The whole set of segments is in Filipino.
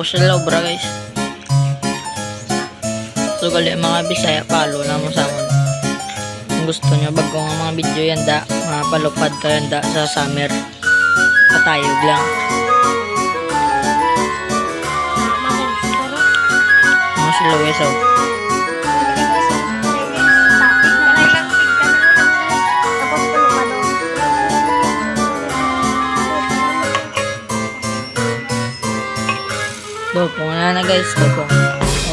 Tapos sila obra guys. So gali mga Bisaya, follow na mo sa amon. Kung gusto nyo bago nga mga video yan da, mga palupad ka yan da sa summer. Patayog lang. Mga sila weso. Dopong na guys, dopong.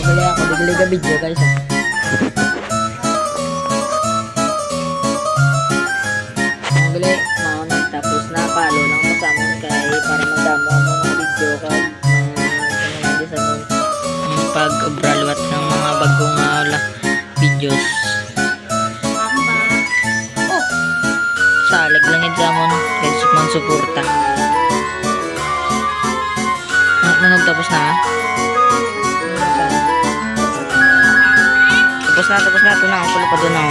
Bili ako, bigli ka video guys. Bili, maunang tapos na palo lang mo sa amon kay para magdamo ang mga video kag mga sa amon pag-obralwat ng mga bagong videos. Salag lang ito sa amon kay sukman suporta. Manog tapos na ha? Tapos na ito na. Ang kulo pa doon na.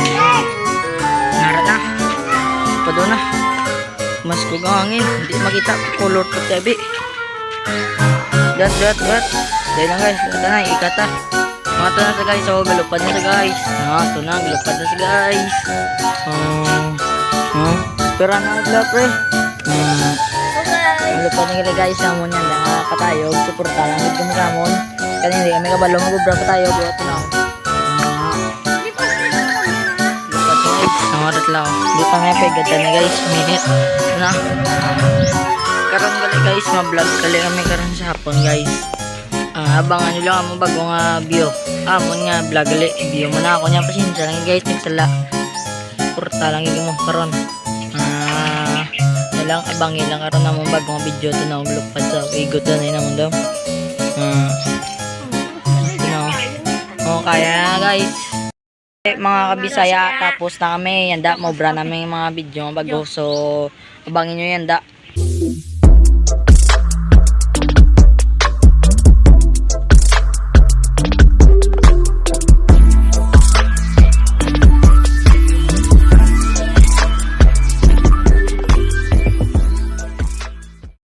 Narat na. Pa doon na. Mas kugangin. Hindi makita. Color pa tabi. Gat. Dahil lang guys. Ito na. Ikata. Mga ito na sa guys. So, galupad na sa guys. Ito na. Galupad na sa guys. Pera na ito pre. Galupad na guys. Samon yan. Nakakatayog. Suporta lang. Ito kami samon. Kanina hindi kami kabalo. Magubra pa tayo. Ito na. Namarat lang. Hindi pa nga pegad na guys. Minute. Na. Karon gali guys. Ma-vlog gali kami karon sa hapon guys. Abangan nyo lang mo bago nga view. Amon nga vlog gali. View mo na ako niya. Pasensya lang guys. Nagsala. Porta lang yung mo karon. Nalang abangin lang karon na mo bago nga video. Ito na ulupad sa igot na yun naman daw. Kaya guys. Mga kabisaya, tapos na kami yanda, mobra namin yung mga video bago, so abangin nyo yanda.